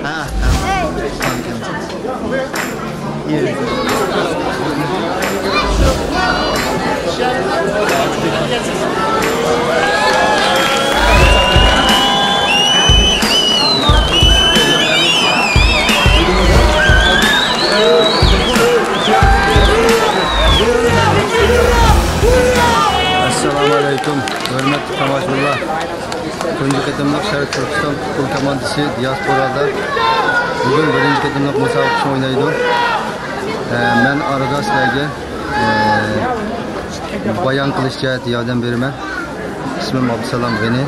Ha. Assalamualaikum, hörmətli tamaşaçılar. Tunji qatımlıq Şərq Türkistan futbol komandası diasporada bugün birinci qatımlıq müsabiqə oynaydı. Ben arada sizlərə bayan qilish cəhəti yardım vermən. İsmim Abdusalam G'ani.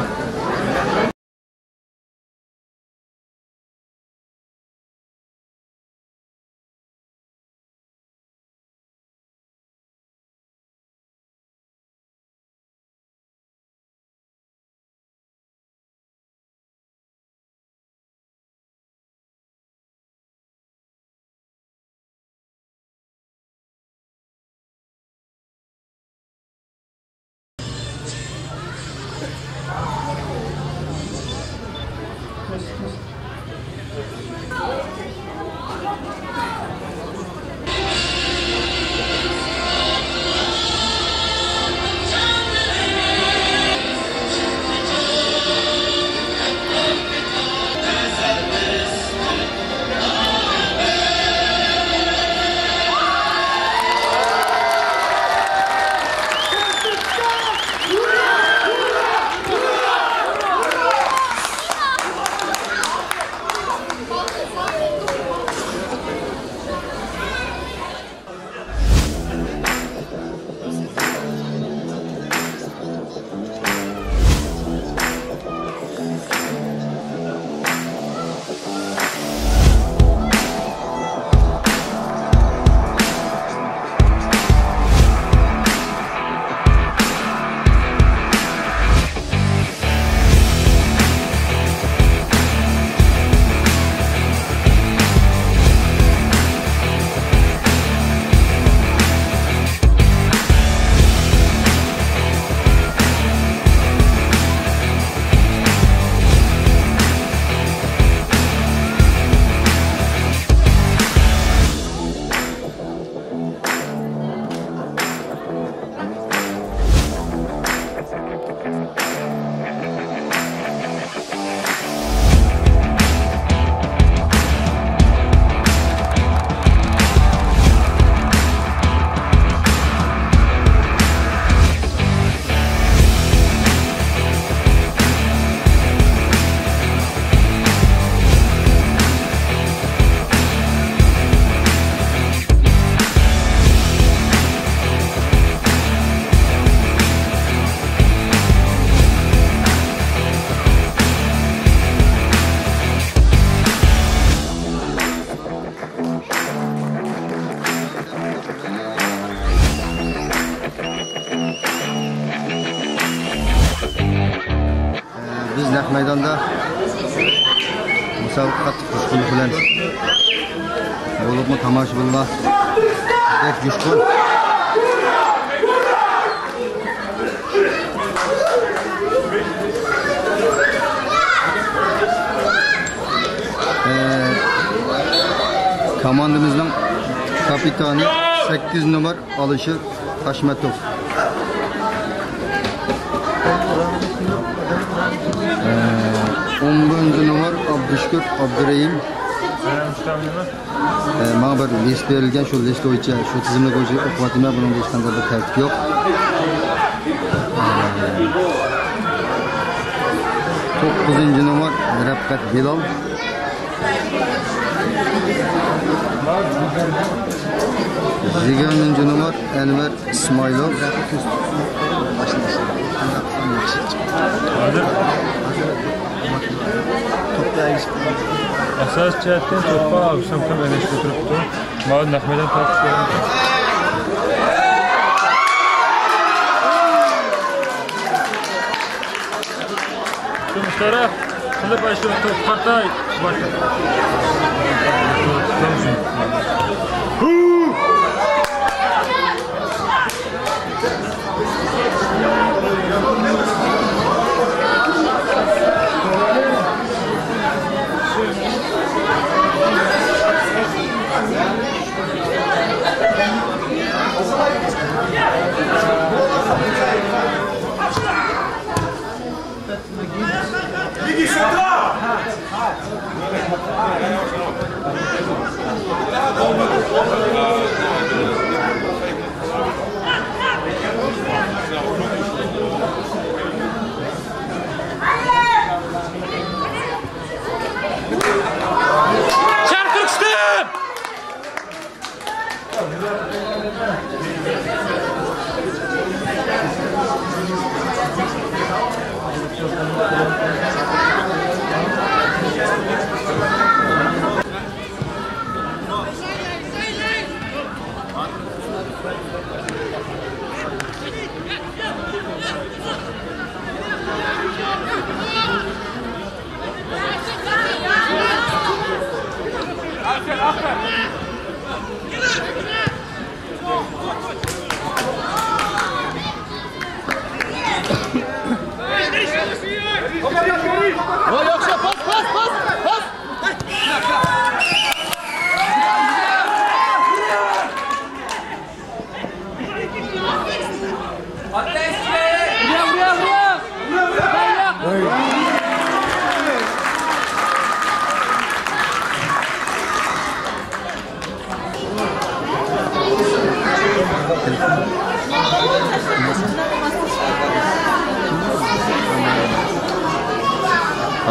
Biz naq maydonda musobaqa qo'shqin bilan bo'libmi tomoshabinlar deb jushqin komandamızın kapitani 8 numar Alışır Taşmetov. 11 numar Abdüşkür Abdurrahim. Bana bir list verilgan, şu list bo'yicha, şu tizimli bo'yicha o'qimadim, buning hech qanday bir tartib yo'q. 9 numar Rabqat Bilal. 20 numar Enver İsmailov. Asas jihatdan to'ppa Abdusam ham elashga turibdi. Ma'lum Nahmadan tortishgan. Musharraf qilib aytdi, to'p qartay.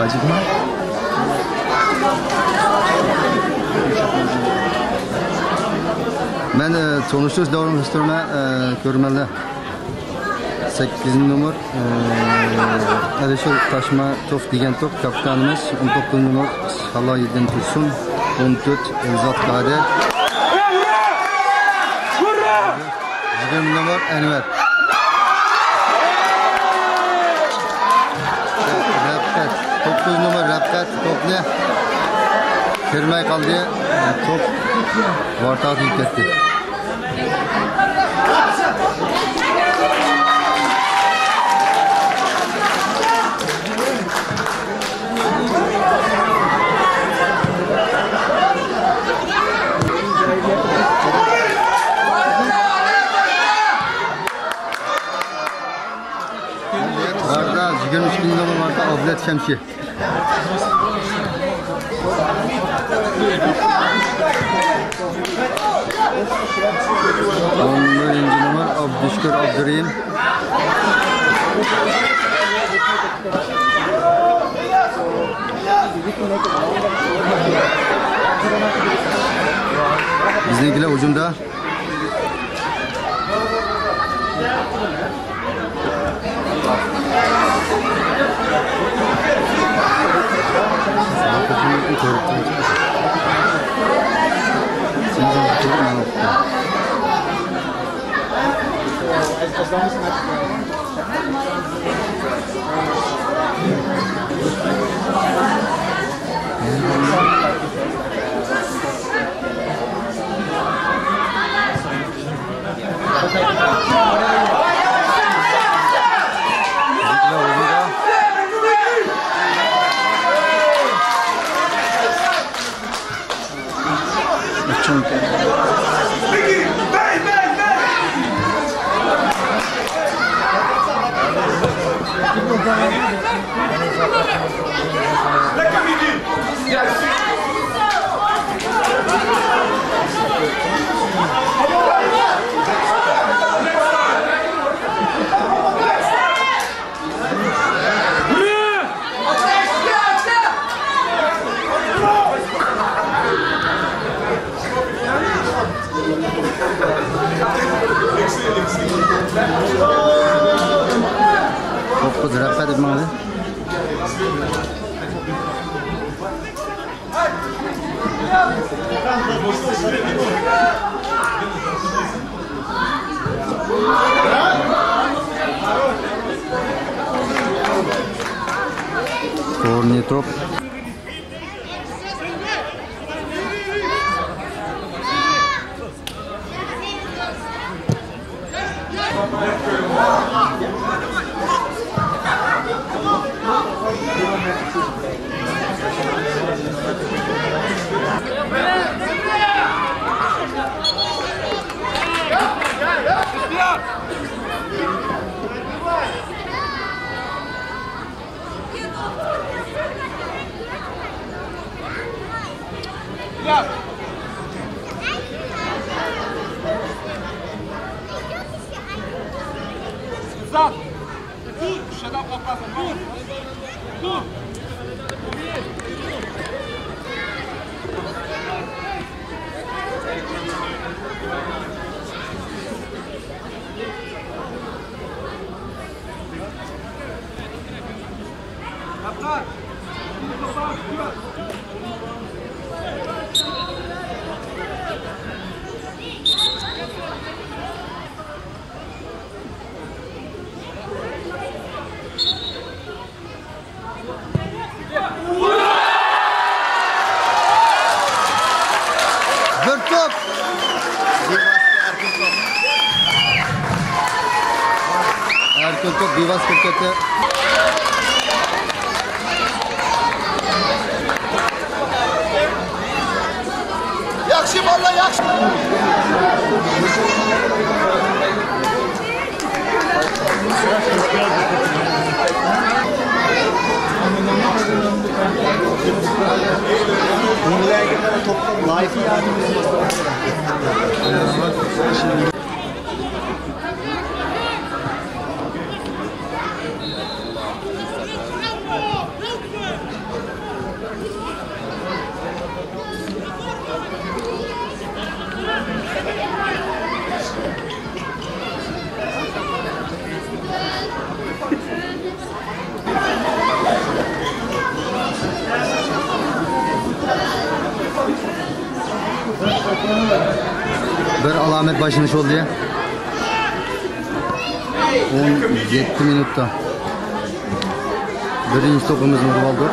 Acıkma. Ben sonuçta devam istiyorum. Görmeli. 8 numar Alişer Taşmatov degan top kapitanımız. 19 numar Haloyiddin Tursun. 14 Elzat Kadir. 20 numar Enver. Rapkat. 9 numar Rapkat topni kirmay qoldi. Top o'rtaga tegib ketdi. Varda 22 numar varda Avlet Şemşi. 11 numar Abdüşkür Abdurrahim. Bizimkiler hücumda. Topu zirafa edip mi? Korni top. Stop! Shut up, walk past the ball. Erkin top Bivas Kırkat'ı. Yaxshi bola, yaxshi. Bunlarga toplam live Bir alamet başlamış oldu ya. 17 minutta. Birinci topumuzni urib oldik.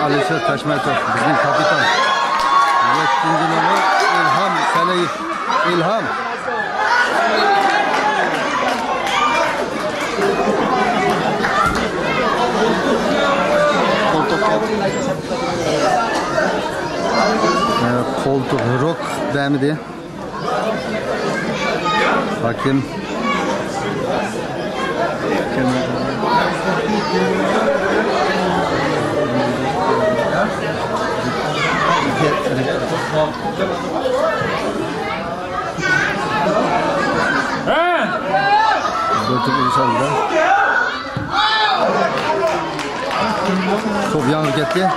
Alisher Tashmaytov, bizning kapitan. 7-numar İlham Salayev. İlham. Koltuk rock demedi. Hakim. Top yanıp gitti.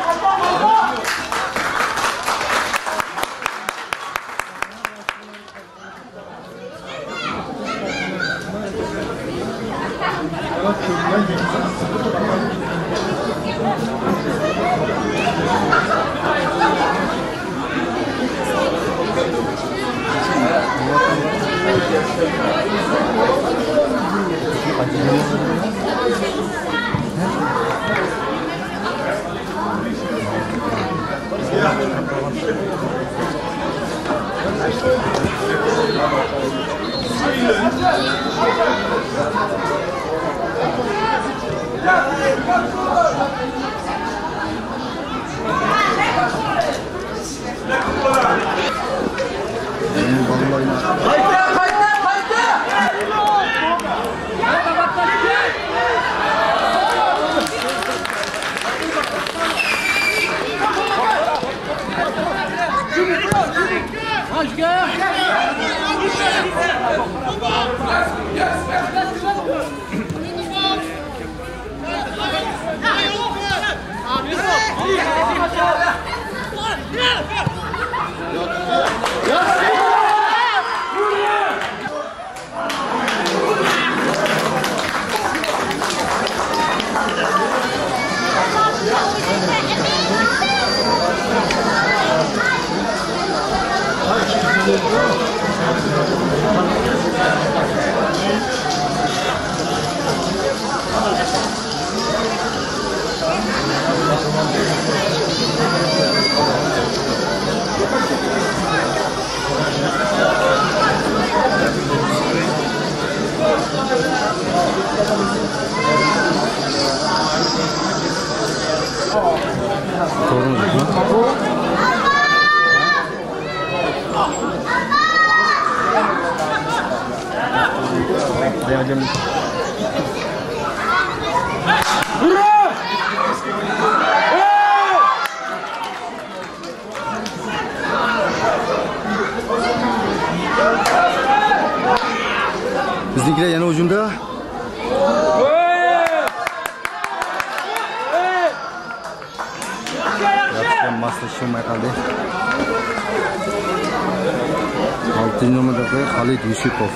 Biznikiler yana hücumda. Yapışkan maslashmay qoldi. 6-numerdagi Khalid Yusupov.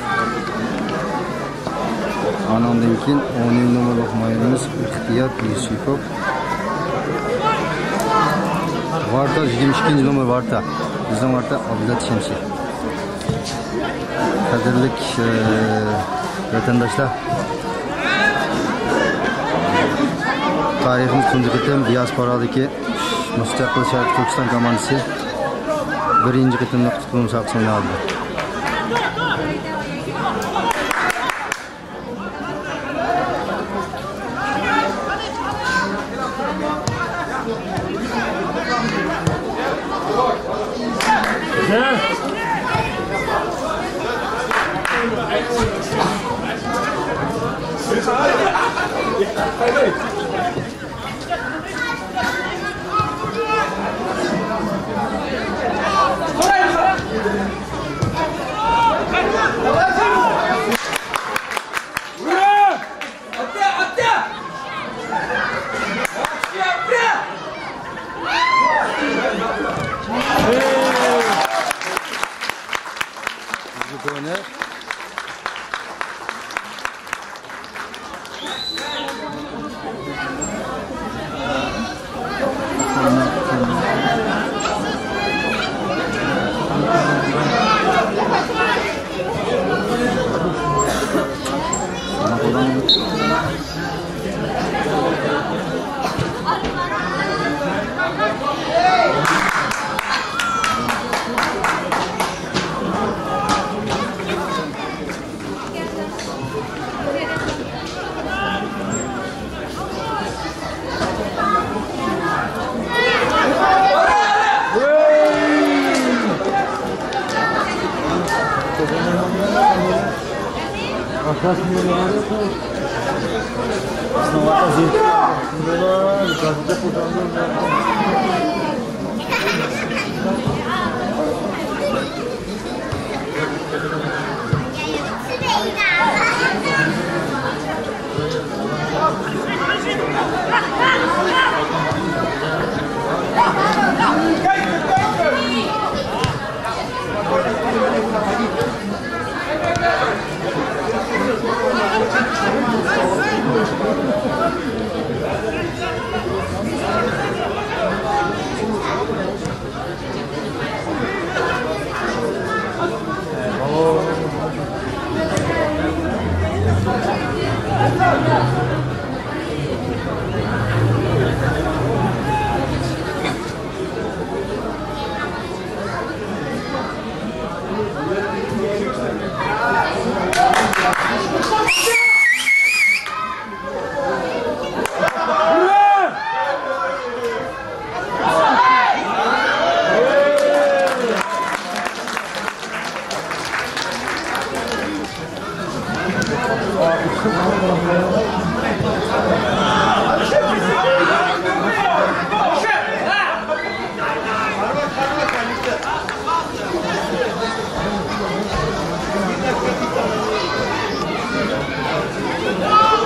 Anondan keyin 10-numerdagi himoyachimiz Ixtiyot Yusupov. Varta 22-numar Varta. Bizning Varta Abdulat Shamsi. Qadrli vatandaşlar, tariximiz tunji qitim diasporadagi Mustaqil Sharq Turkiston komandasi birinchi qitimni qutb musobaqasini oldi.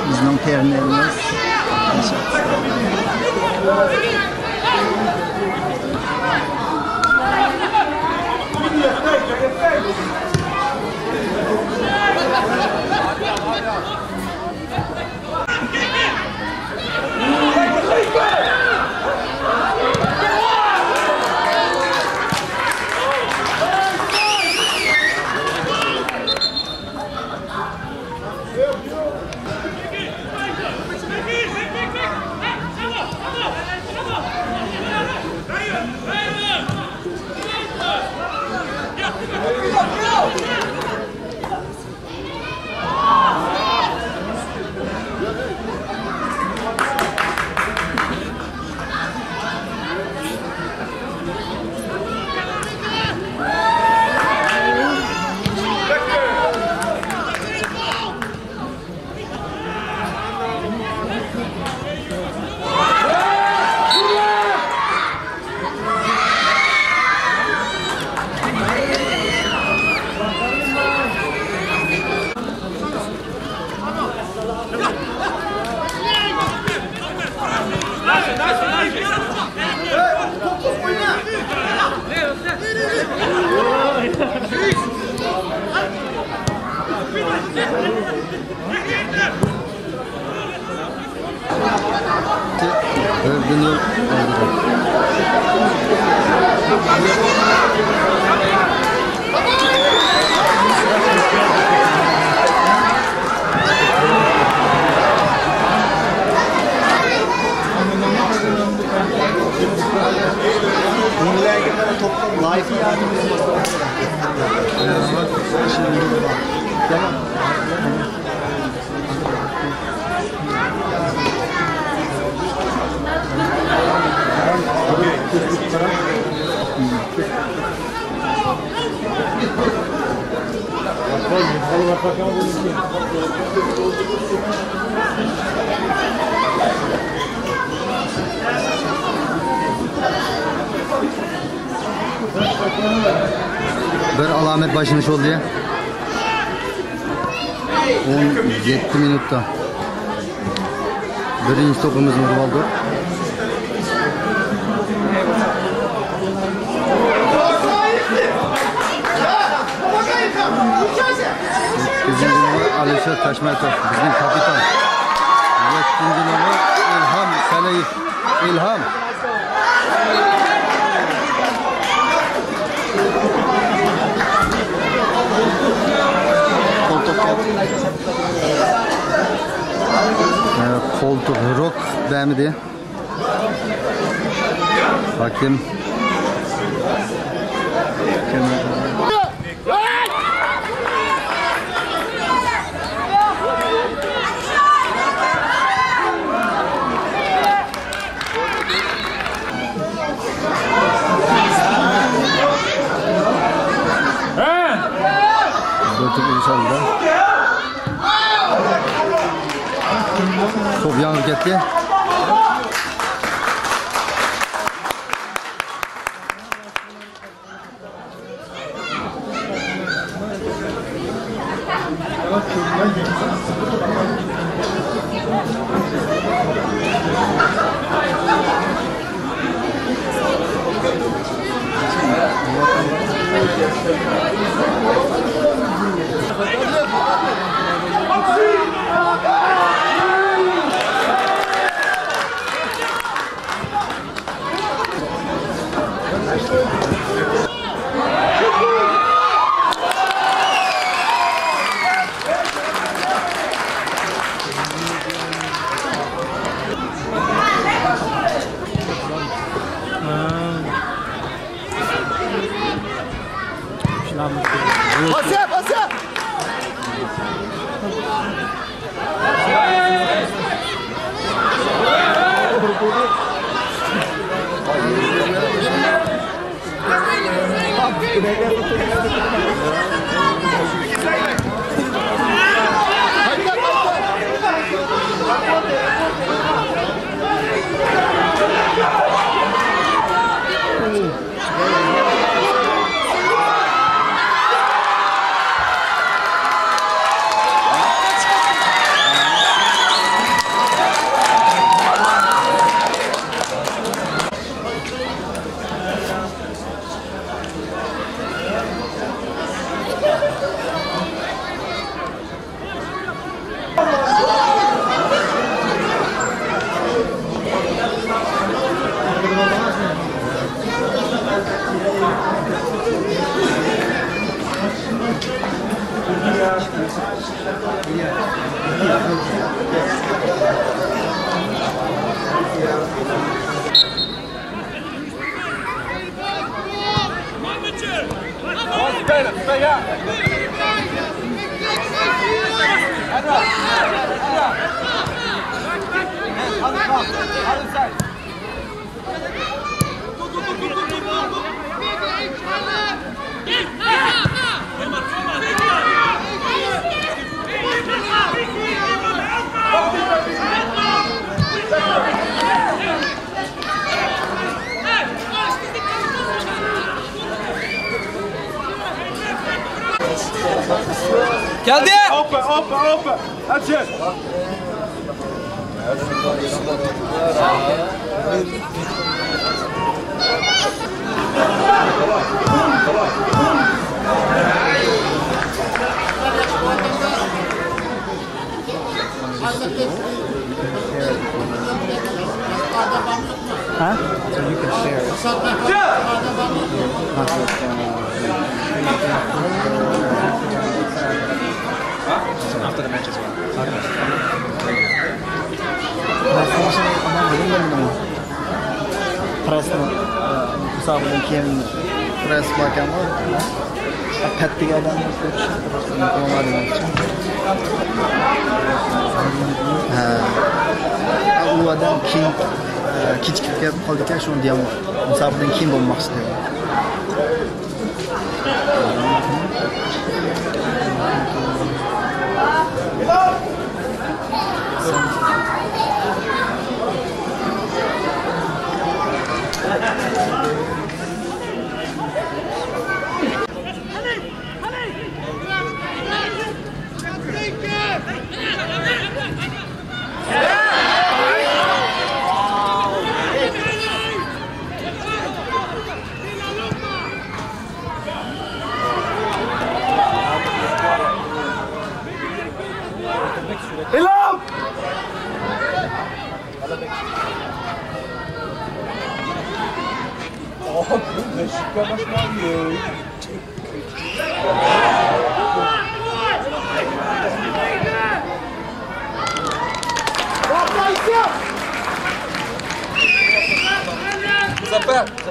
Bizning fermerimiz Öldünü Ünlülerden toplam life bir alamet başlamış oldu ya. 17 minutta. Birinci topumuzu vurib oldik. Bizim numara Alisher Tashmatov, bizim kapitan. 7. numara İlham Salayev. İlham. Koltuk rock demedi. Hakem. Koltuk uçaldı. Top yan hareketli. Pasa, pasa. Geldi. Open, open, open. That's it. Huh? So you can share it. After the match as well. Pressni hisobidan keyin press bakam bor. Kattaga aylanib ha. U odam keyin kechikib kelib qoldi-ku, shunda ham hisobidan keyin bo'lmoqchi edi. Ilham! Oh, Beşiktaş başlıyor. Toplayın. Zafer.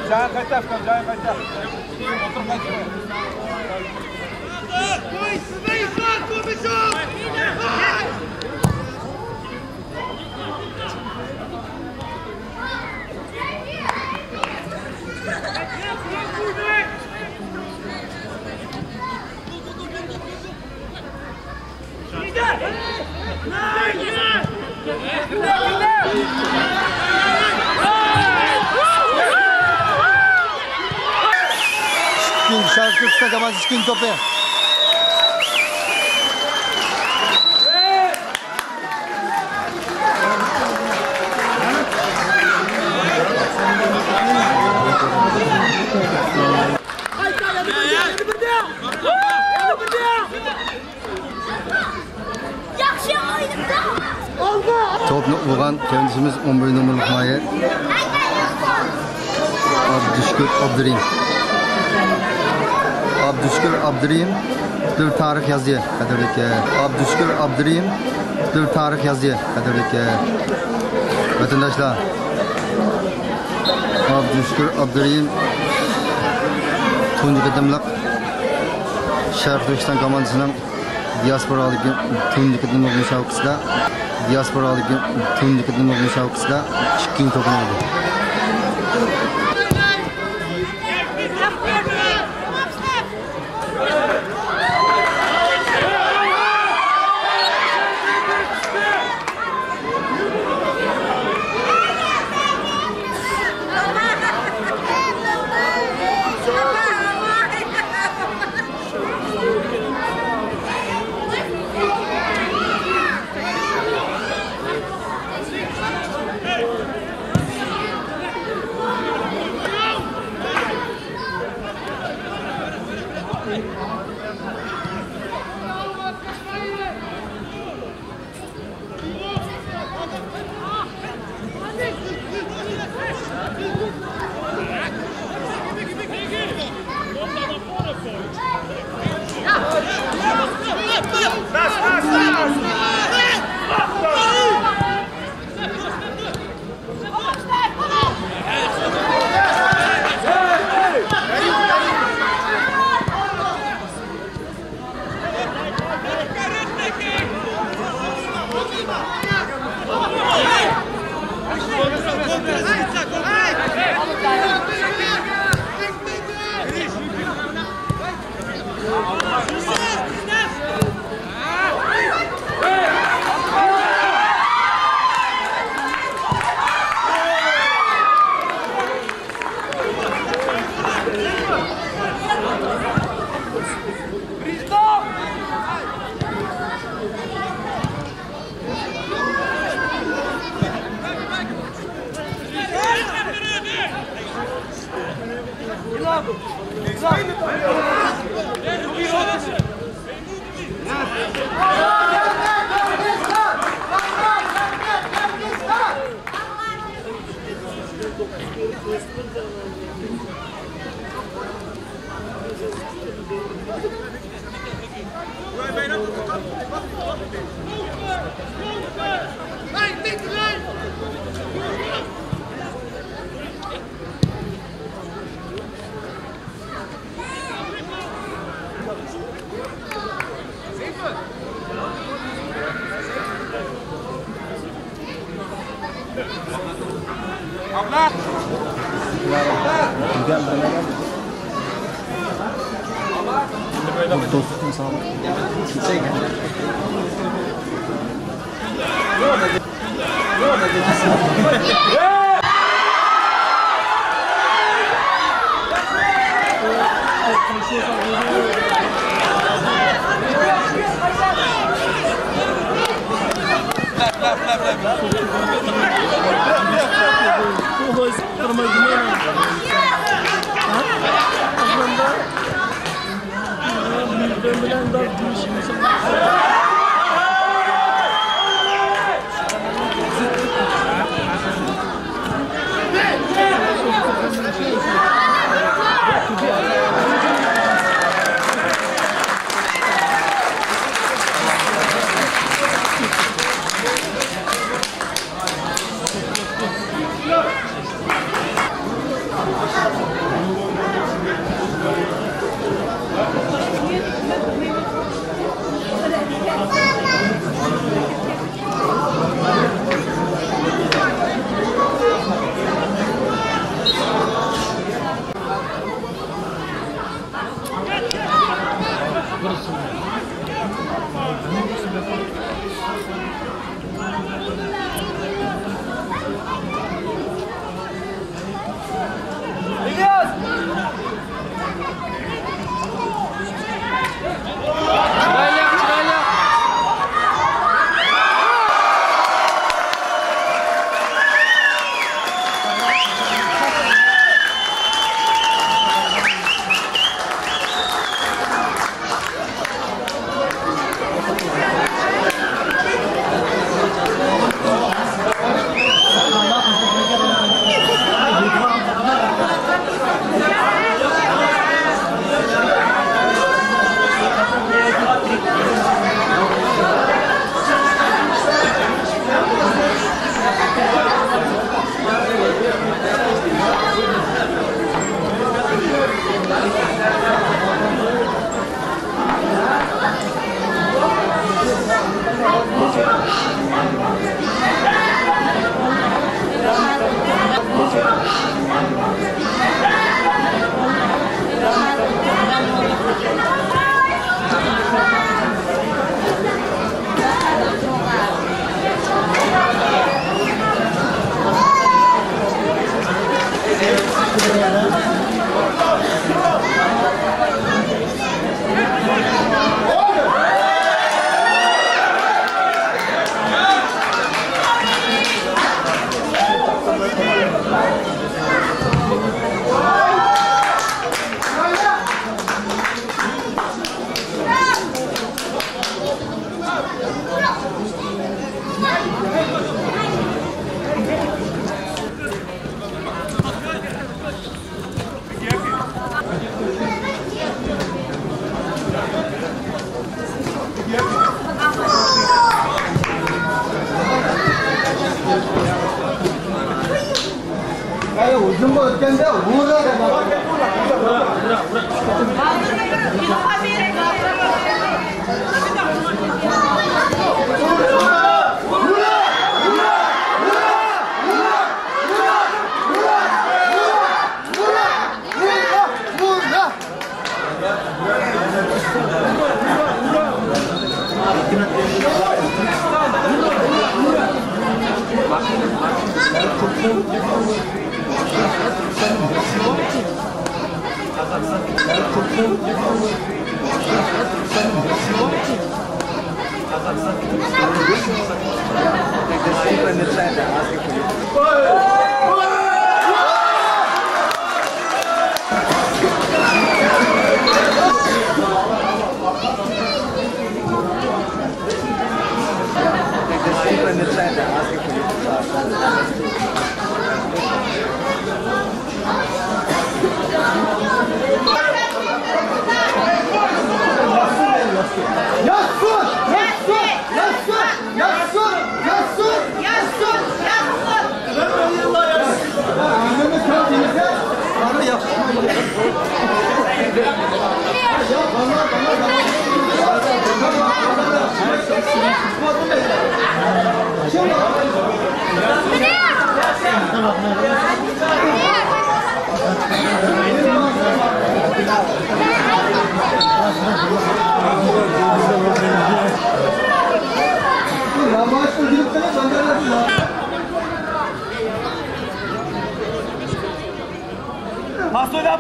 Jangan kaçak, jangan kaçak. Otur kaçak. Şarkı usta kamaz işkin topu. Topni urgan kendisimiz 11 numaralı Mayer. Abdüşkür Abdurrahim. Abdüşkür Abdurrahim bir tarix yazıyor. Qadrli Abdüşkür Abdurrahim bir tarix yazıyor. Qadrli vatandaşlar. Abdüşkür Abdurrahim tunji qadamliq Sharq Turkiston komandasining diasporalik tunji qadamliq musobaqasida ikkinchi to'pni oldi.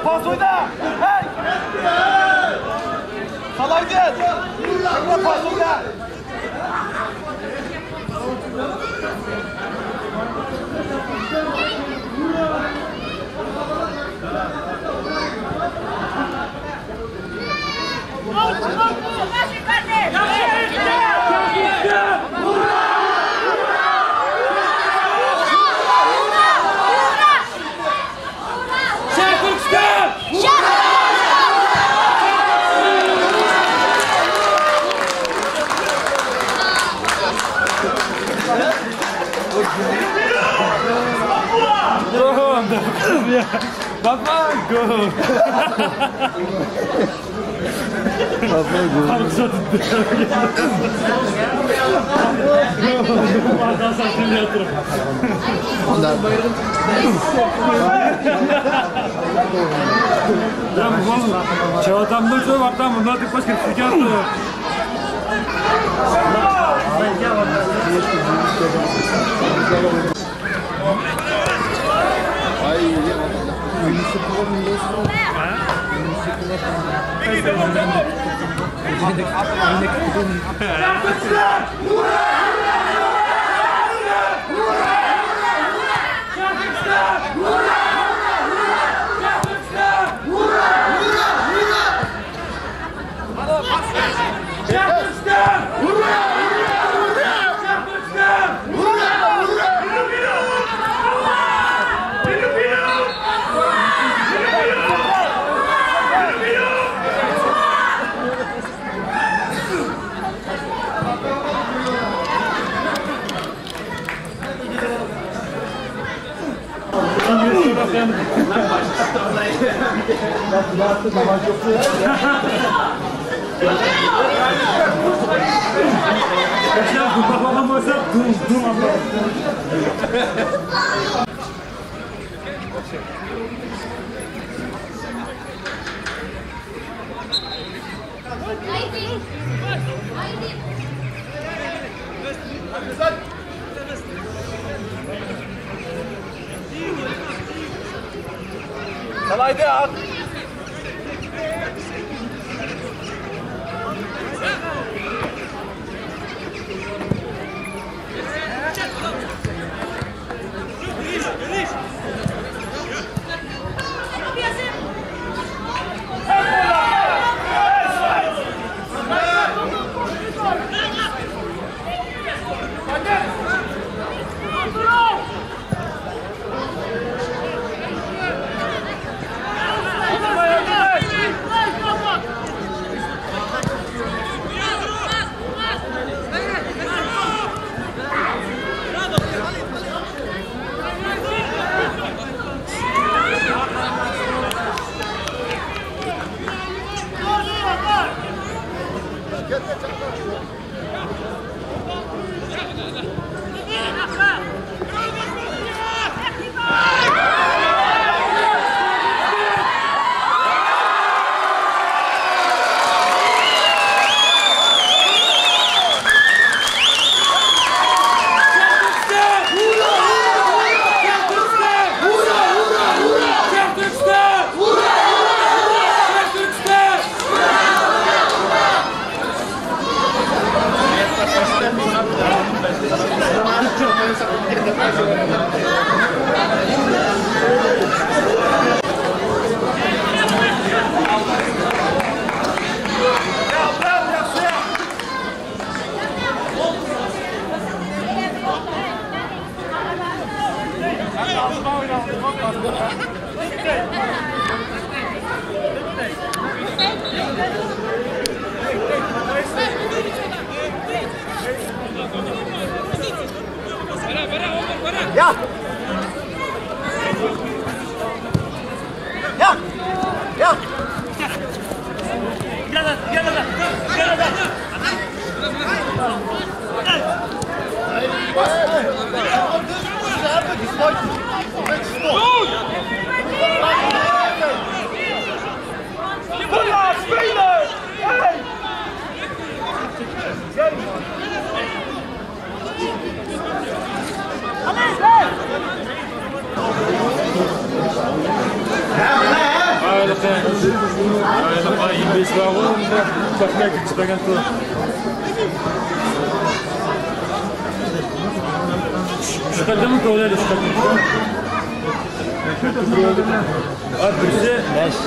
Pas oyna! Hey! Salaydın! Şimdi pas oyna! Papa, go! Papa, go! Çavatamdan sonra baktan bunlar tek başka fikir yaptı. Salaydı at! Ja! Ja! Ja! Spelen! Hey! Beş bağlı, bakmaya çıkmagan tu. Şu kadar mı koyuyor? Şu kadar mı? Birisi 5 mı?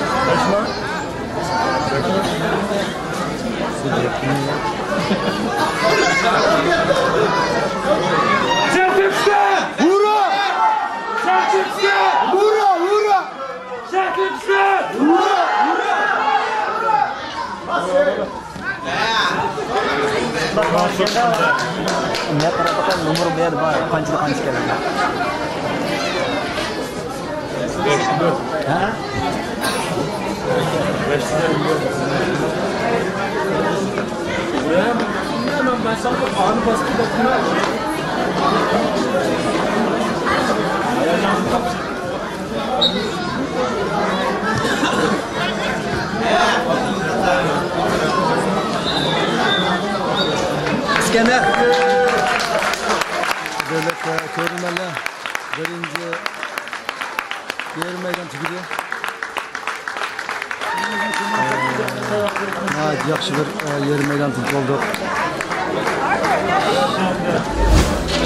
Şertifse! Hurra! Şertifse! Hurra! Hurra! Şertifse! Hurra! Hurra! Ini perapatan nomor biar bah kanci sekali. Ha? Ben sana ağır baskı bakıyorum. İskender. Devlet ko'rinmalar birinchi yarim maydon tugidi. Yaxshi bir yarim maydon futbolda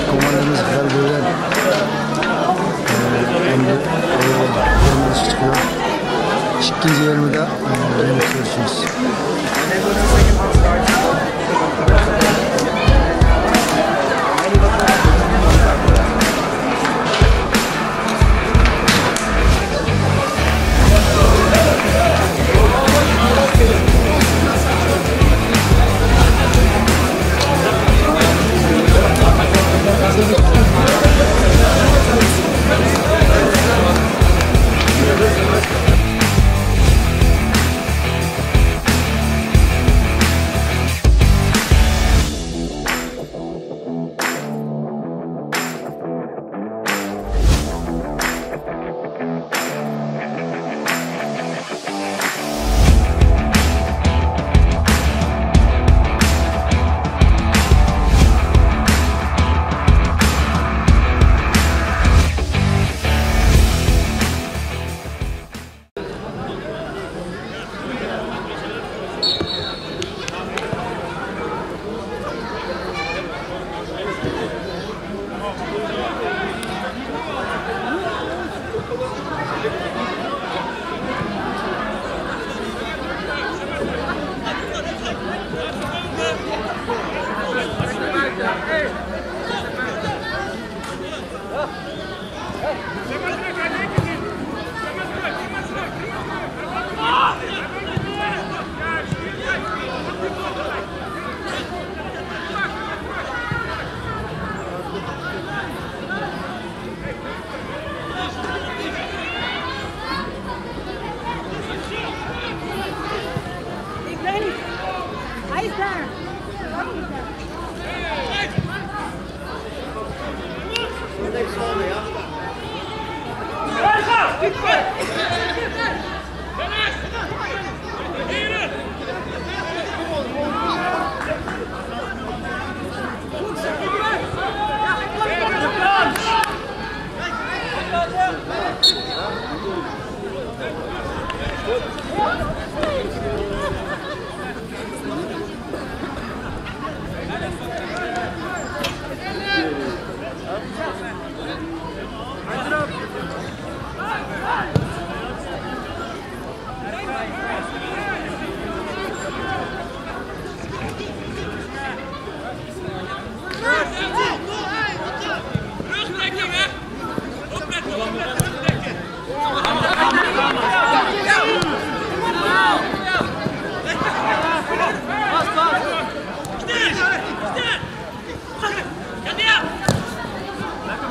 komandamiz güzel bo'lgan. Endi o'yinimiz chiqdi. Ikkinchi yarmida ko'rishimiz.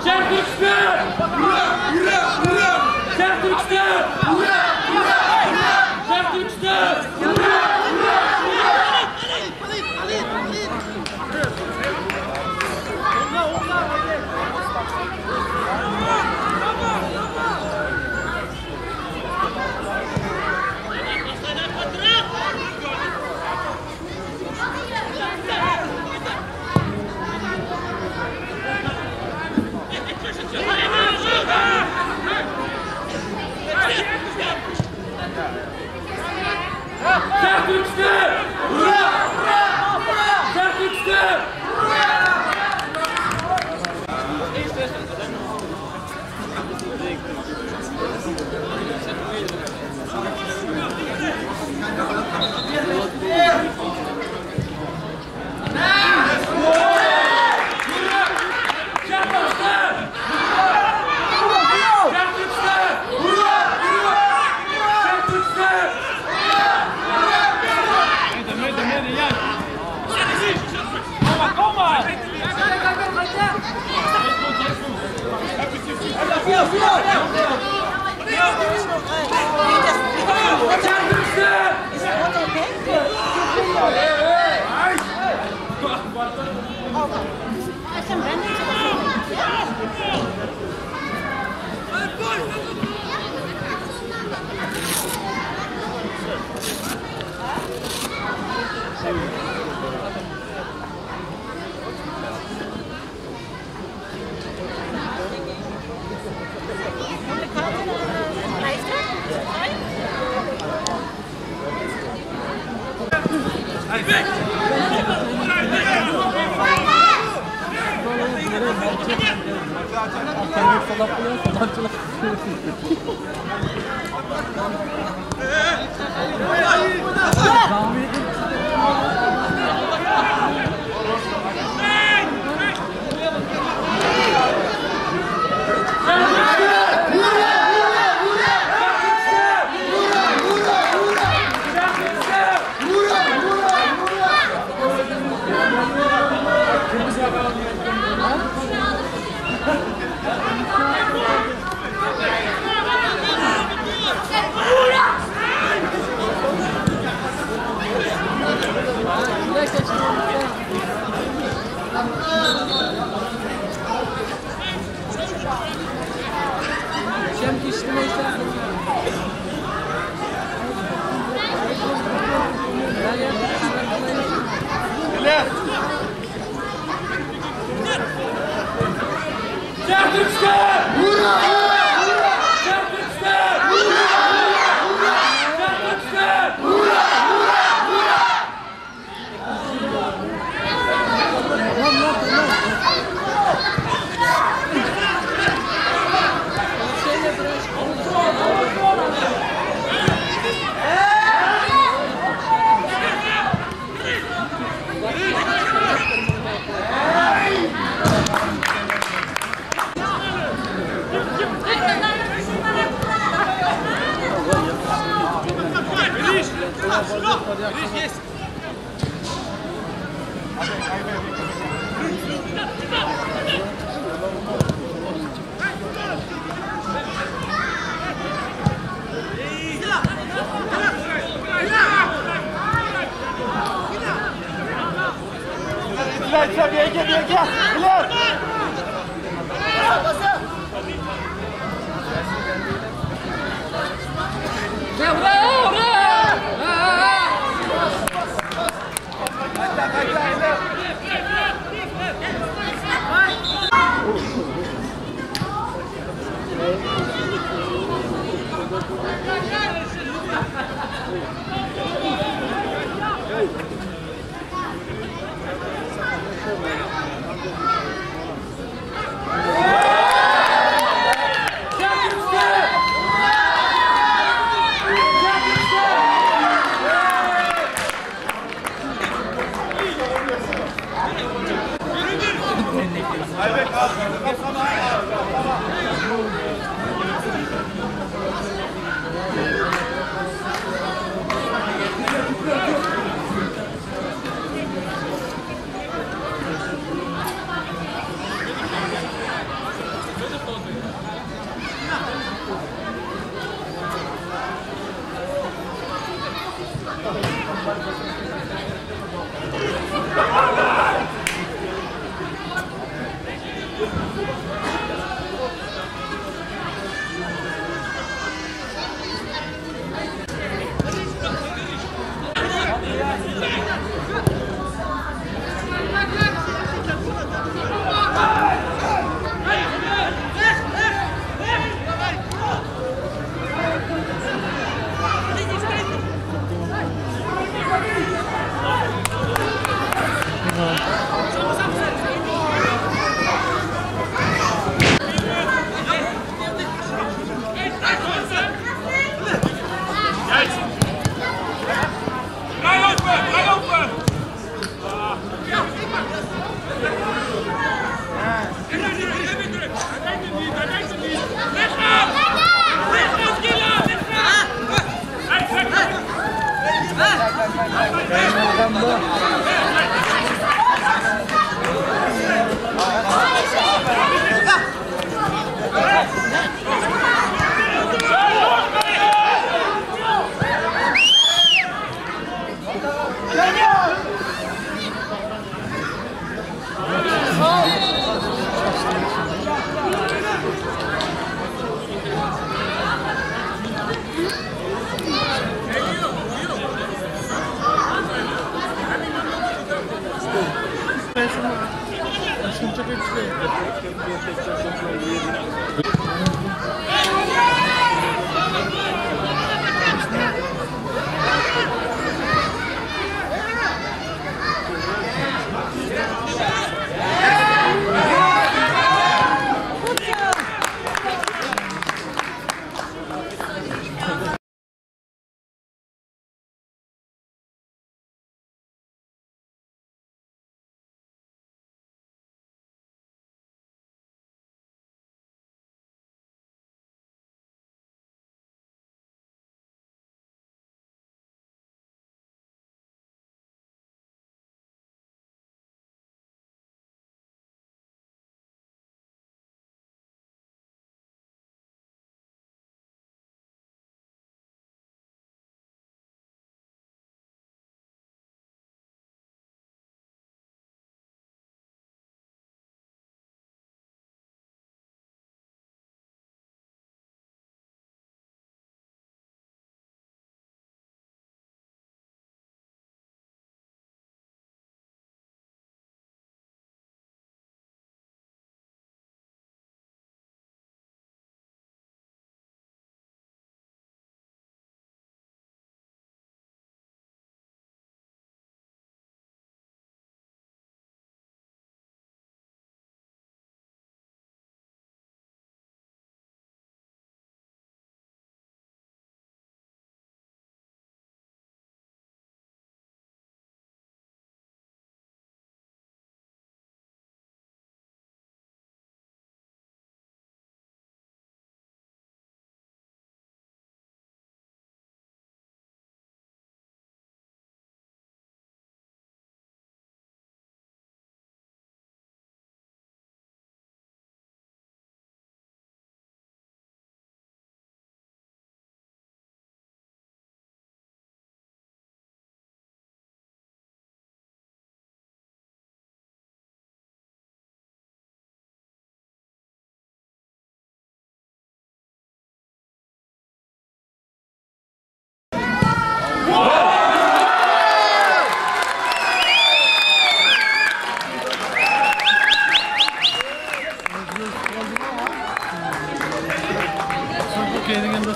Şertifse!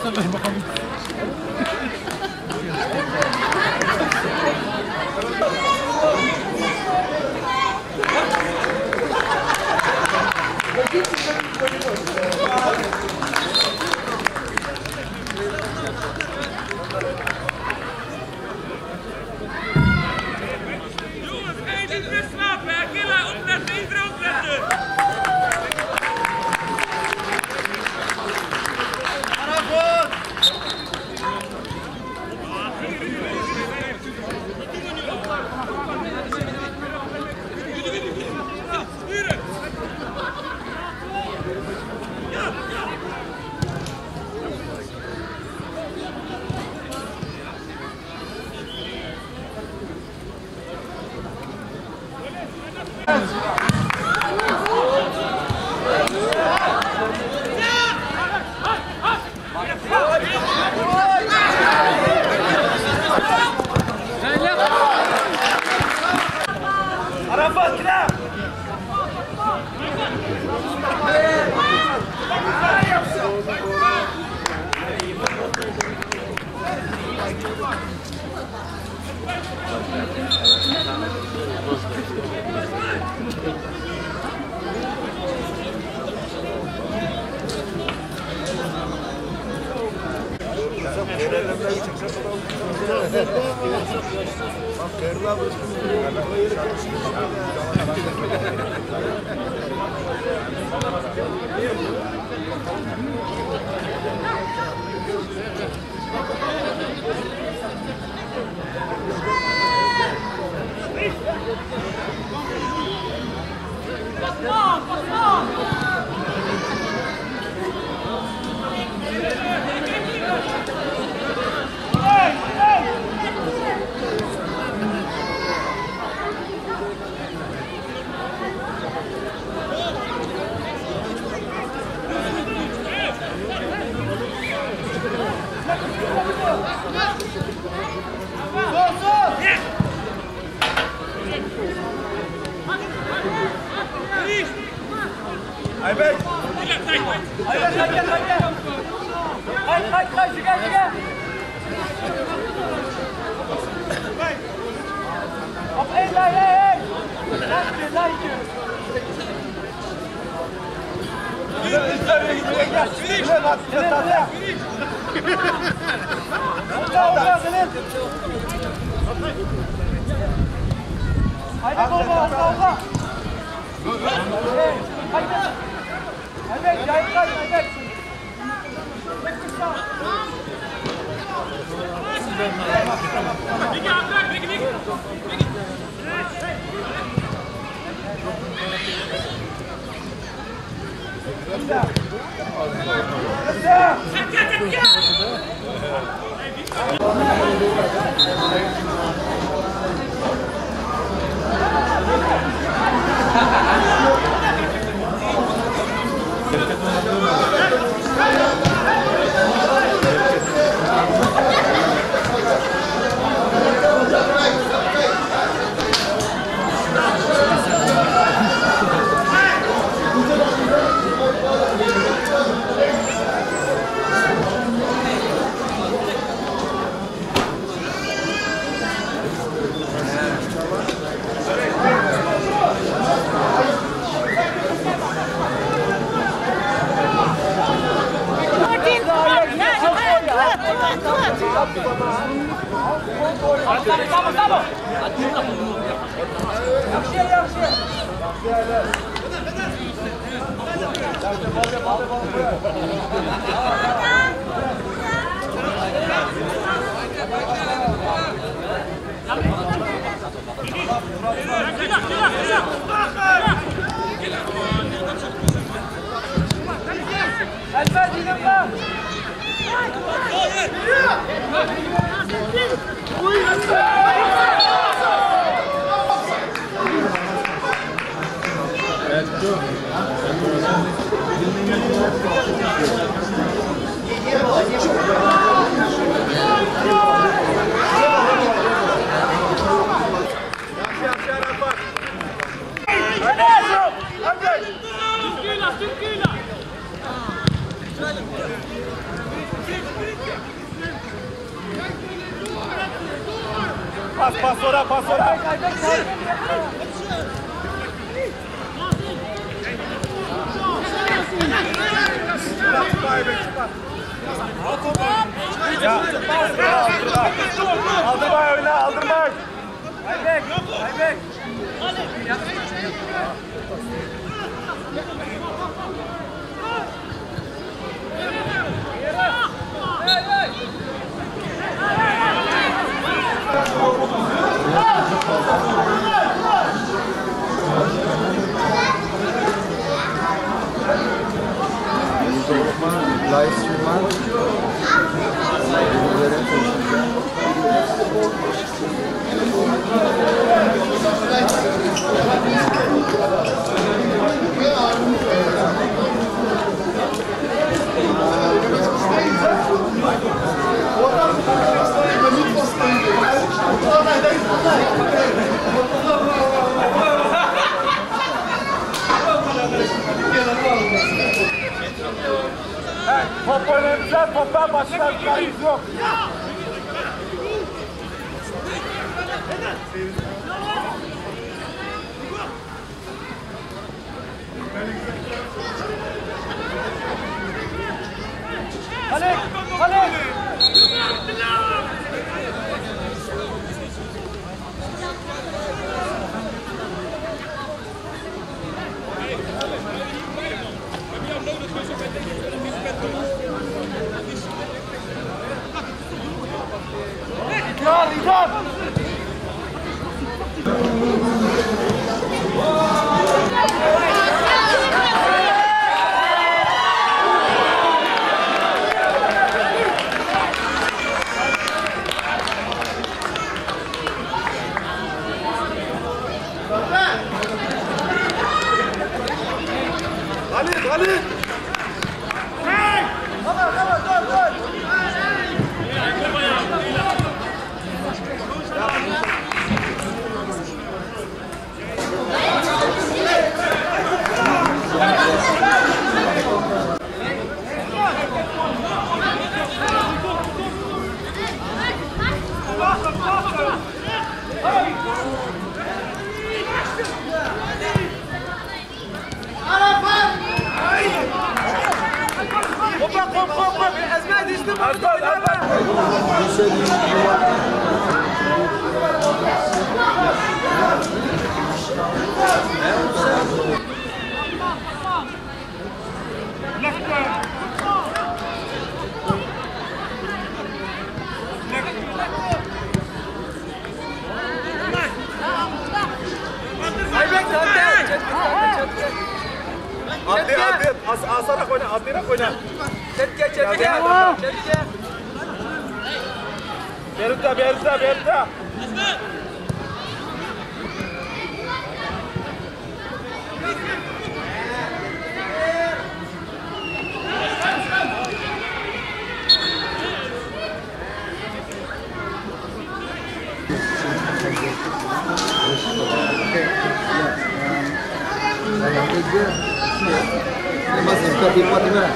Görsen ben bakalım. Pas sonra. Aldırmay oyna, aldırmay. Aybek. Live stream var. Top oynayacağız, toplar başlar, kayıp yok. Halek! İdar! Ali! Hey! Tamam, dur! Hop! Ezme düştü bunu. Atlet. Asarak oyna, atlayarak oyna. Çetke. Berita. Masih suka dibuat di mana?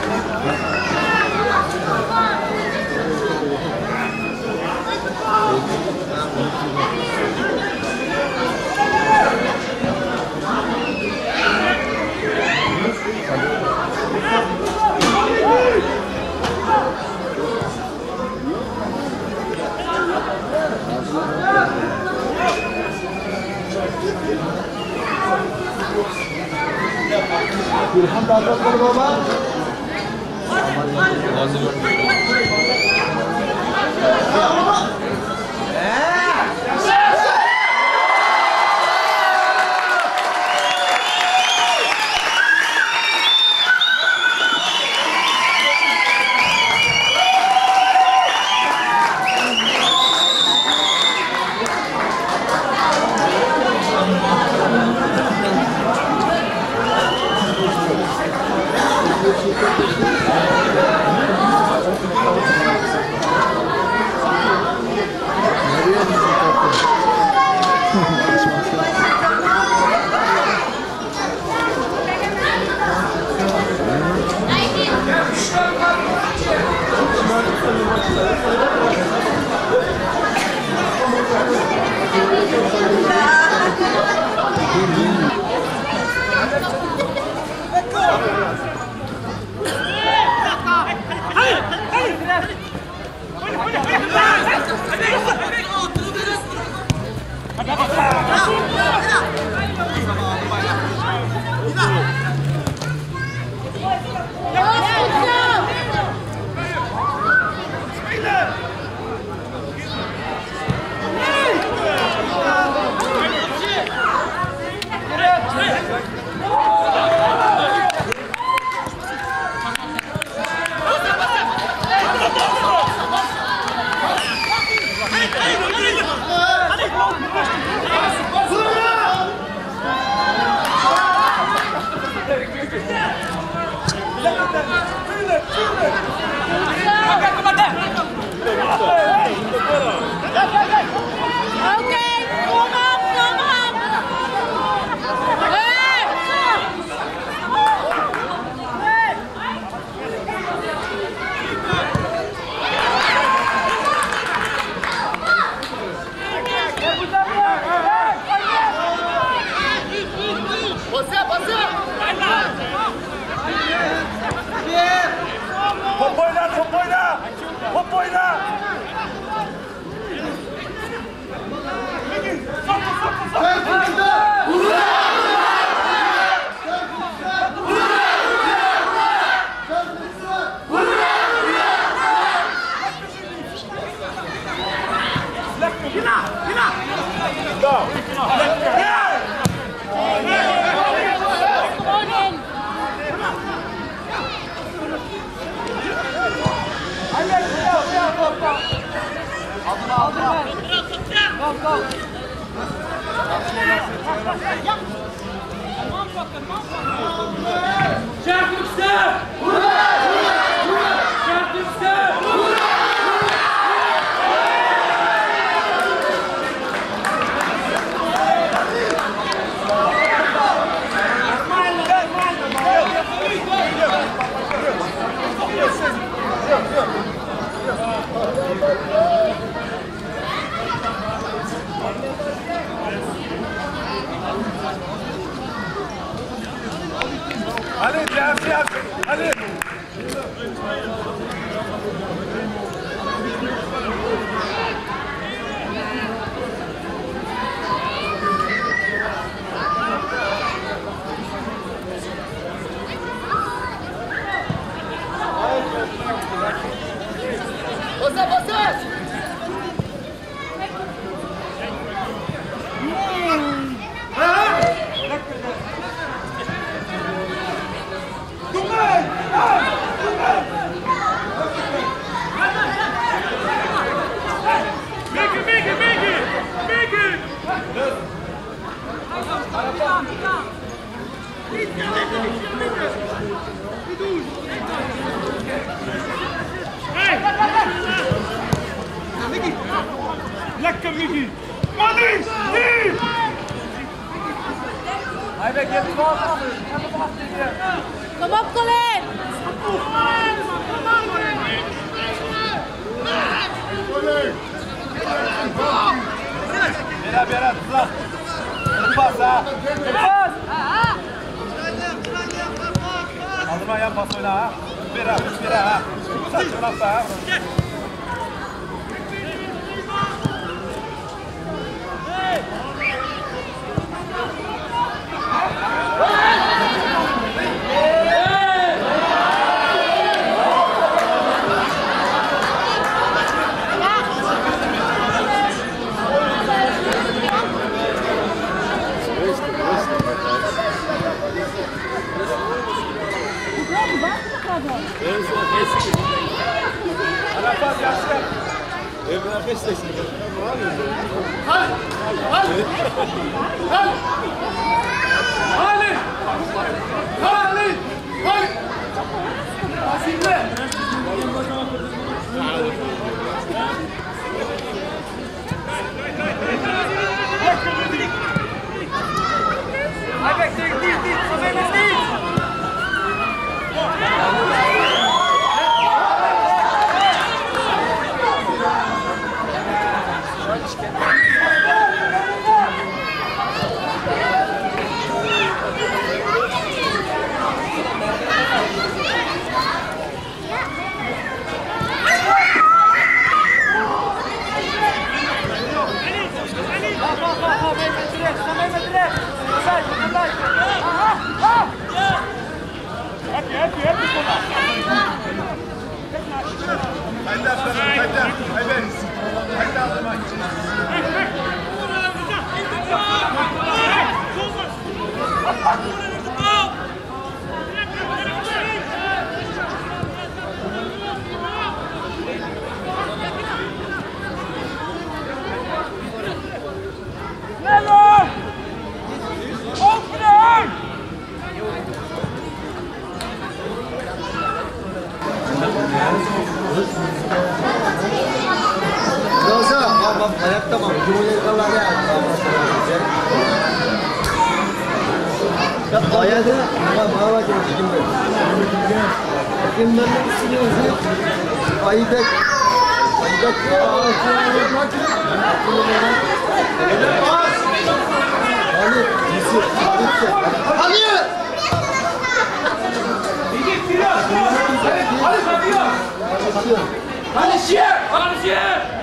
İlham dapat baba. Kom op, Colin! Berat, berat, pas ha. Pas. Aldıma yan pas oyna ha. Berat, berat ha. Saçma ha. Arafat yaşlar. Evren festesin. Hadi. Hadi. Hadi. Hadi. Hadi. Hadi. Asimle. Hadi tek değil. Haberiniz değil. Ayakta mı? Cumhuriyet'e ayakta. Ya bana geçtim ben. Kimden istiyorsun? Aydak. Aydak ya. Ali, Yusuf, Ali. Hadi şiir! Hadi şiir!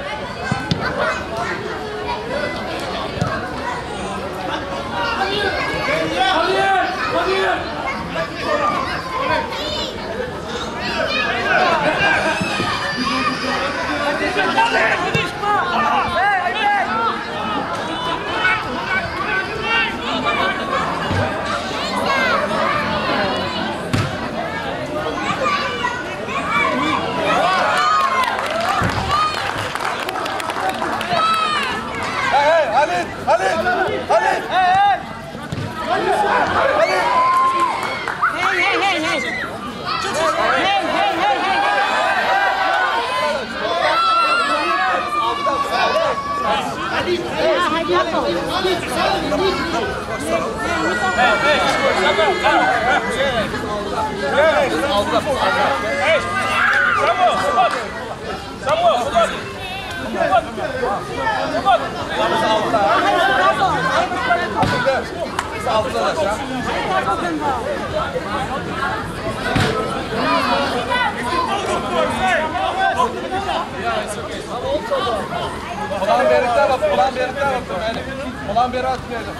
Olan beri atmayalım.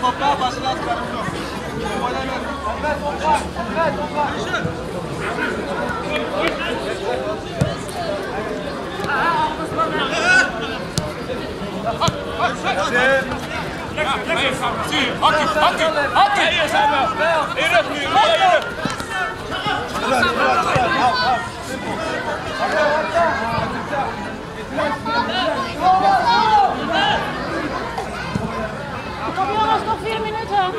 Toprağa başına atıyorum. Kom jongens, nog 4 minuten.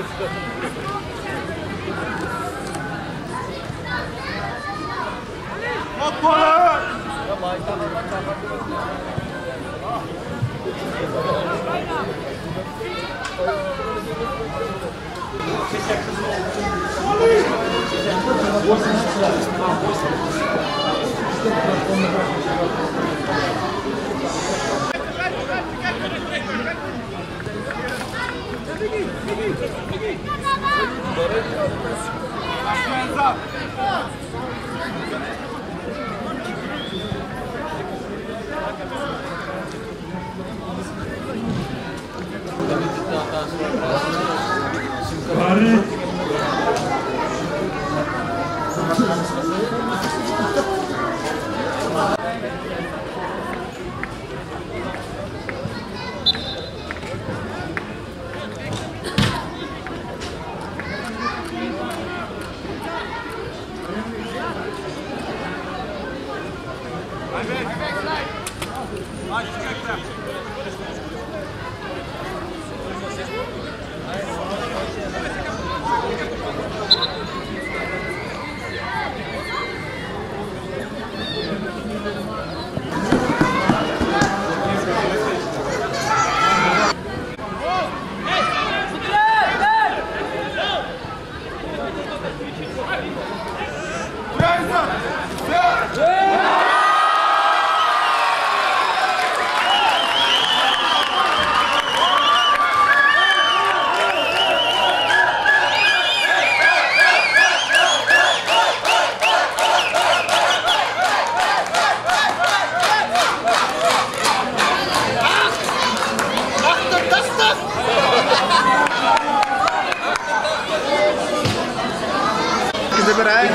Kita berani.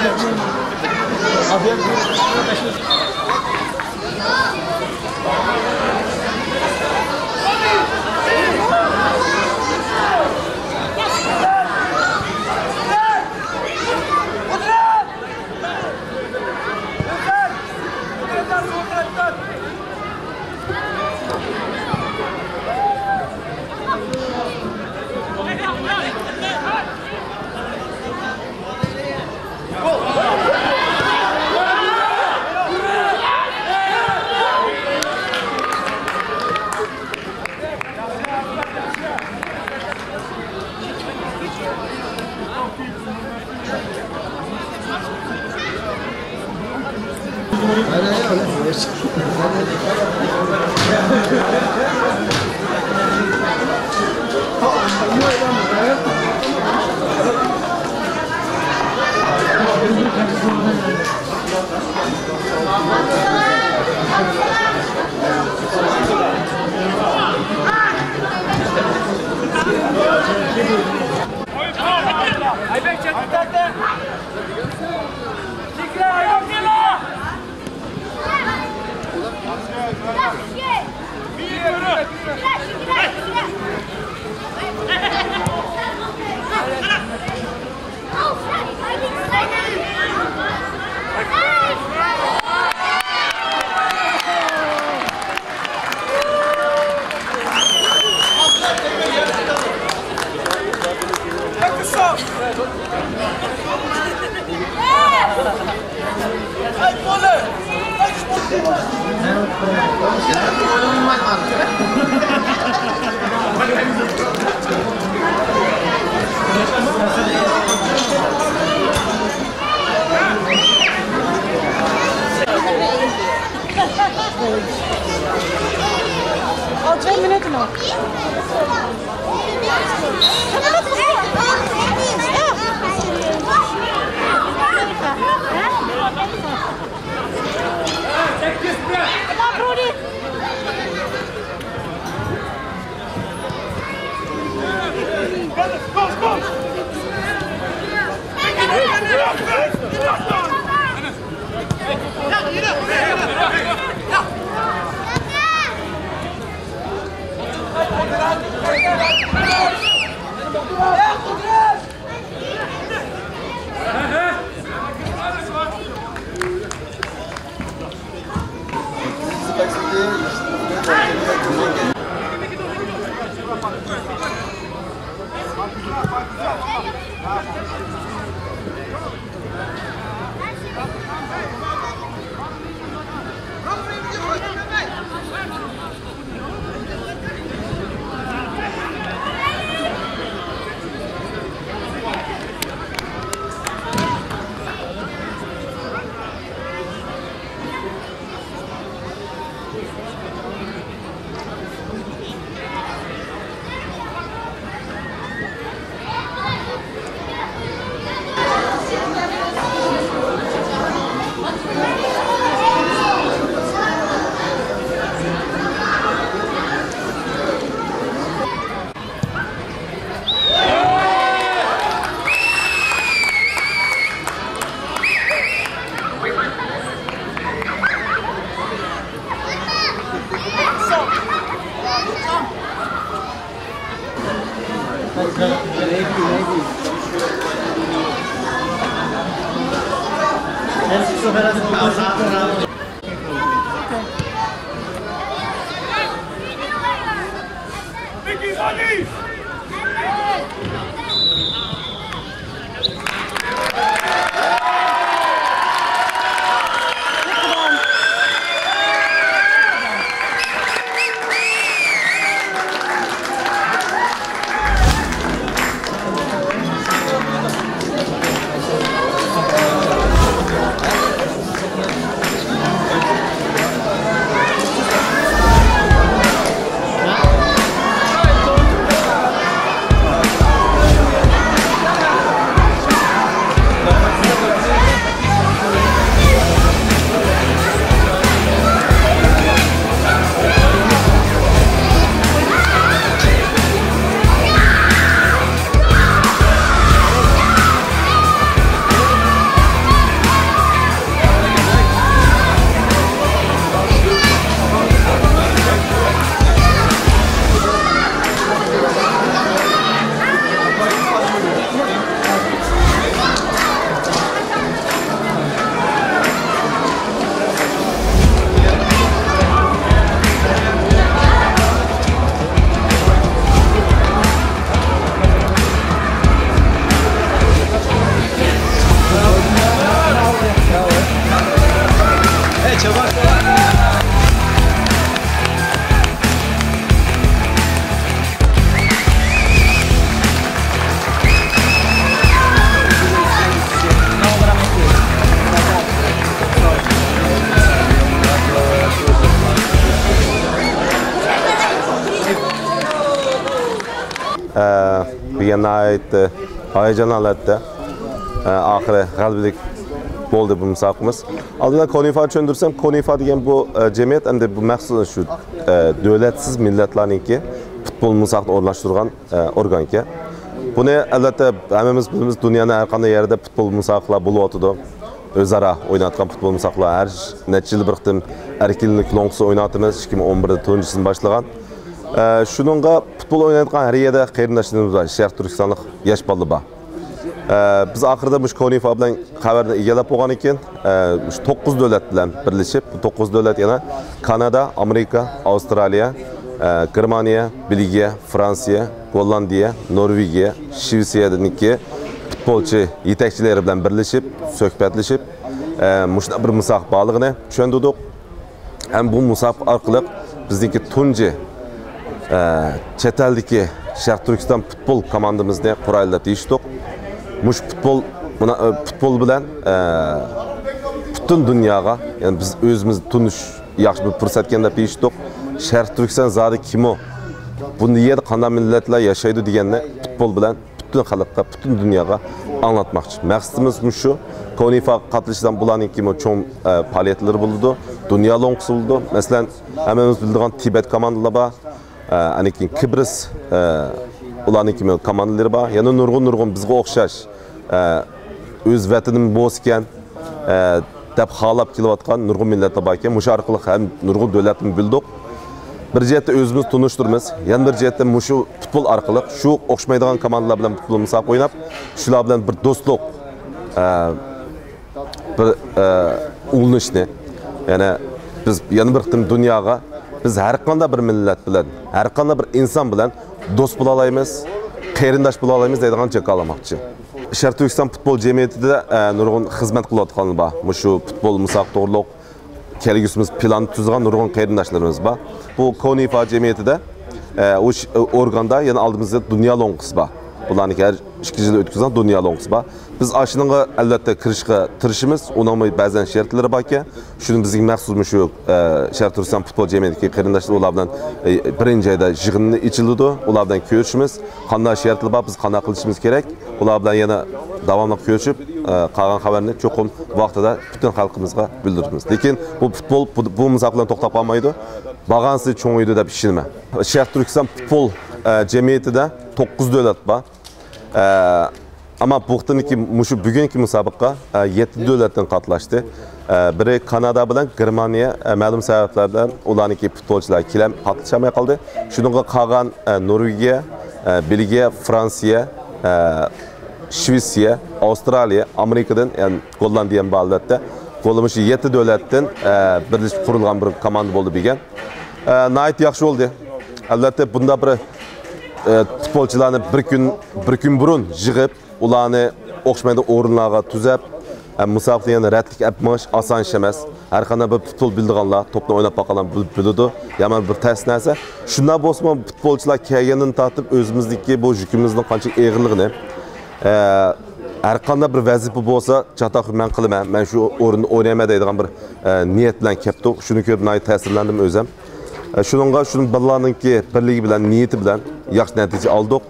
Al 2 minuten nog. Kom, Rudy. Kom! bir ait hayajon holatda oxiri g'alabalik bo'ldi bu musobaqamiz. Oldindan Konifa tushuntirsam, Konifa degan bu jamiyat endi bu maxsus shu davlatsiz millatlarningki futbol musobaqasini o'rnashtirgan organ ekan. Buni albatta hammamiz bilamiz, dunyoning har qanday yerida futbol musobaqalar bo'layotdi. O'zaro o'ynayotgan futbol musobaqalar har necha yil bir qitim erkinlik lonqisi o'ynatamiz. 2011da tunjisini boshlagan. Shuningga futbol o'ynayotgan har yerda qarindoshlarimiz bor, Sharq Turkistonlik yosh bolalar bor. Biz oxirida mush Konifa bilan xabarni egallab bo'lgan ekan, 9 davlat bilan birlashib, bu 9 davlat yana Kanada, Amerika, Avstraliya, Germaniya, Belgiya, Fransiya, Gollandiya, Norvegiya, Shvetsiyadaniki futbolchi yetakchilari bilan birlashib, suhbatlashib, mushta bir musobaqa borligini tushundirdik. Ham bu musobaqa orqali bizniki tunji chet eldagi Sharq Turkiston futbol komandamizni quraylik deyishdik. Mush futbol bilan butun dunyoga, ya'ni biz o'zimiz tunish yaxshi bir fursatga deyishdik. Sharq Turkiston zodi kim o? Bunda yer qanday millatlar yashaydi deganni futbol bilan butun xalqqa, butun dunyoga anlatmoqchi. Maqsadimiz shu. Konifa qatnashdan bularning kim o cho'ng faoliyatlari bo'ldi. Dunyo lonqisi bo'ldi. Masalan, hammamiz biladigan Tibet komandalar bor. Anikin Kibris ularning kim komandalari bor. Yana nurg'un bizga o'xshash o'z vatanim bo'sgan deb xohlab kelayotgan nurg'un millatlar bor ekan. Mush orqali ham nurg'un davlatni bildik. Bir jihatda o'zimiz tunishtirmiz, yana bir jihatda mushu futbol orqali shu o'xshamaydigan komandalar bilan futbol musobaqa o'ynab, shular bilan bir do'stlik, bir ulanishni, ya'ni biz yana bir qitim dunyoga biz har qanday bir millat bilan, har qanday bir inson bilan do'st bo'la olamiz, qarindosh bo'la olamiz deydigan jakalamoqchi. Sharq Turkiston futbol jamiyatida nurg'un xizmat qilayotganlar bor. Mushu futbol musobaqa to'g'riliq kelgusimiz plan tuzgan nurg'un qarindoshlarimiz bor. Bu Konifa jamiyatida o'sh organda yana oldimizda dunyo lonqisi bor. Bularning har 2 yil o'tkazgan dunyo lonqisi bor. Biz ashunga albatta kirishga tirishimiz, uning ba'zan shartlari bor ekan. Shuni bizning maqsadimiz shu Sharq Turkiston futbol jamiyatiga qarindoshlar ular bilan birinchi oyda yig'inni ichildi. Ular bilan ko'rishimiz, qanday shartlar bor, biz qanday qilishimiz kerak. Ular bilan yana davomli ko'rishib, qolgan xabarni cho'qim vaqtida butun xalqimizga bildiramiz. Lekin bu futbol bu musobaqa bilan to'xtab qolmaydi. Bag'ansi cho'ng'iydi deb ishilma. Sharq Turkiston futbol jamiyatida 9 davlat bor. Ama buxtiniki mushu bugungi musobaqa 7 davlatdan qatnashdi. Biri Kanada bilan Germaniya ma'lum sabablardan ularniki futbolchilar kelam qatnashamay qoldi. Shuningga qolgan Norvegiya, Belgiya, Fransiya, Shvetsiya, Avstraliya, Amerikadan, ya'ni Gollandiya ham bor albatta. Qo'limish 7 davlatdan birlashib qurilgan bir komanda bo'ldi degan. Nayt yaxshi bo'ldi. Albatta bunda bir futbolchilarni bir kun burun yig'ib, ularni o'xshamaydi o'rinlarga tuzab, musobaqada yana ratlik apmosh oson ish emas. Har qanday bir futbol bildiganlar, to'pni o'ynab boqqanlar biladi. Yomon bir test narsa. Shundan bo'lsa futbolchilar kelgandan tortib o'zimizniki bu yukimizning qancha og'irligini har qanday bir vazifa bo'lsa, chatoq men qilaman, men shu o'rinda o'ynayman deydigan bir niyat bilan kelibdi. Shuni ko'rib ta'sirlandim o'zim. Shuningga shuni bolalarningki birligi bilan, niyati bilan yaxshi natija oldik.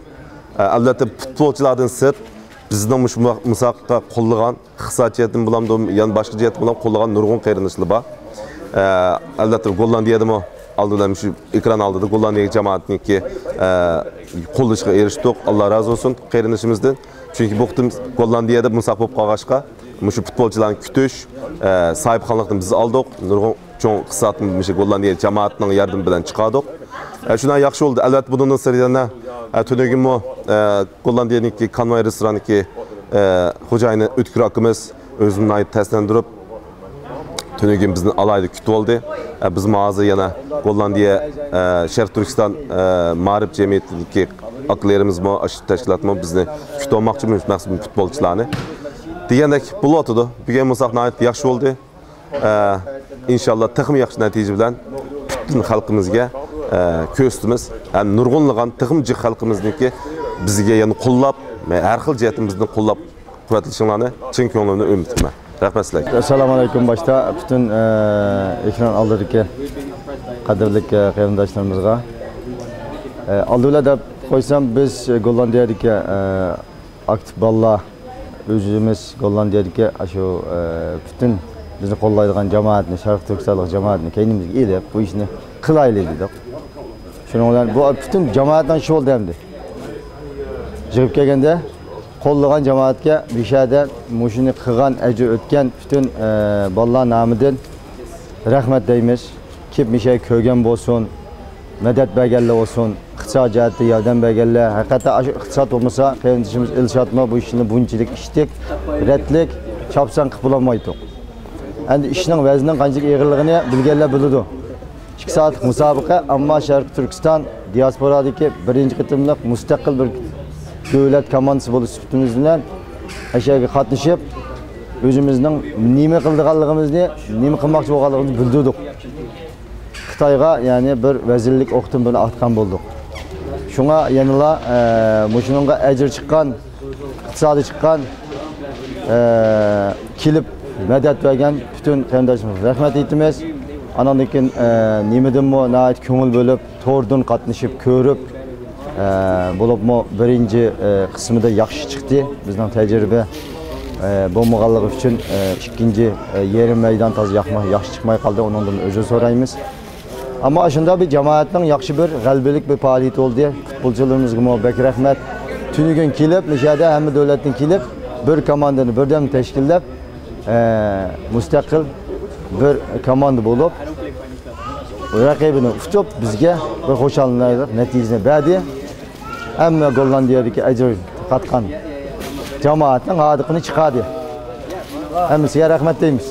Albatta futbolchilardan sirt bizning musobaqa qo'llagan iqtisodiyatdan bilan, yana boshqa jihat bilan qo'llagan nurg'un qarindoshlar bor. Albatta Gollandiyada aldılar şu ekran aldı. Gollandiya jamoatniki qo'llashga erishdik. Alloh razı olsun qarindoshimizdan. Çünkü bu Gollandiyada musobaqa bo'lib qolg'achqa, shu futbolchilarni kutish, sahibxonlikni biz oldik. Nurg'un cho'ng iqtisodni Gollandiya jamoatining yordami bilan chiqardik. Shundan yaxshi bo'ldi. Albatta bundan siriyana tunugim Gollandiyaniki Convoy restoraniki xo'jayini O'tkir akamiz o'zini aytib taslandirib tunugim bizni alayda kutib oldi. Biz hozir yana Gollandiya Sharq Turkiston ma'rif jamiyatidagi aklarimiz tashkilotmi bizni kutib olmoqchimiz maxsus futbolchilarni. Degandek bo'ladi. Bugun musobaqa yaxshi bo'ldi. İnşallah texmi yaxshi natija bilan butun xalqimizga ko'rsatamiz. Ham nurg'unlagan texmi xalqimizniki bizga yana qo'llab, har xil jihatimizni qo'llab quvvatlashinglarni chin ko'nglimdan umid qilaman. Rahmat sizlarga. Assalomu alaykum. Boshda butun ekran oldidagi qadrli qarindoshlarimizga oldida qo'ysam, biz Gollandiyadagi aktiv bolalar o'zimiz Gollandiyadagi shu butun bizni qo'llaydigan jamoatni, Sharq Turkistonlik jamoatni keynimizga elib, bu ishni qilaylik dedik. Shuning bilan bu butun jamoatdan shu bo'ldi endi. Chiqib kelganda qo'llagan jamoatga bishada mushuni qilgan, ajr o'tgan butun bolalar nomidan rahmat deymiz. Kep mishay ko'rgan bo'lsin, madad berganlar bo'lsin, iqtisod jihatda yordam berganlar. Haqiqatan shu iqtisod bo'lmasa, qarindoshimiz Elshotma bu ishni bunchalik ishdik, ratlik, chopsan qilib bo'lmaydi. Endi ishning vaznining qanchalik og'irligini bilganlar biladi. 2 soatlik musobaqa, ammo Sharq Turkiston diasporadagi birinchi qitimliq mustaqil bir davlat komandasi bo'lish sifatimiz bilan ashyaga qatnashib, o'zimizning nima qilganligimizni, nima qilmoqchi bo'lganligimizni bildirdik. Xitoyga, ya'ni bir vazirlik o'qtim buni atgan bo'ldik. Shunga yanıla mushunga ajr chiqqan, iqtisodiy chiqqan, kelib madad bergan butun qarindoshlarimiz rahmat aytamiz. Andan keyin nimadanmi nayt ko'ngil bo'lib, to'rdan qatnashib ko'rib, bo'libmi birinchi qismida yaxshi chiqdi. Bizning tajriba bo'lmaganligi uchun ikkinchi yarim maydon toz yaxshi chiqmay qoldi. Undan o'zi so'raymiz. Ammo shunda bir jamoatning yaxshi bir g'albalik bir faoliyat bo'ldi. Futbolchilarimizga bek rahmat. Tunigun kelib, mishada hamma davlatdan kelib, bir komandani birdan tashkillab, mustaqil bir komanda bo'lib, raqibini tutib, bizga bir xo'shallik natijani berdi. Hamma Gollandiyadagi ajr qatgan jamoatning hodiqini chiqadi. Hammasiga rahmat deymiz.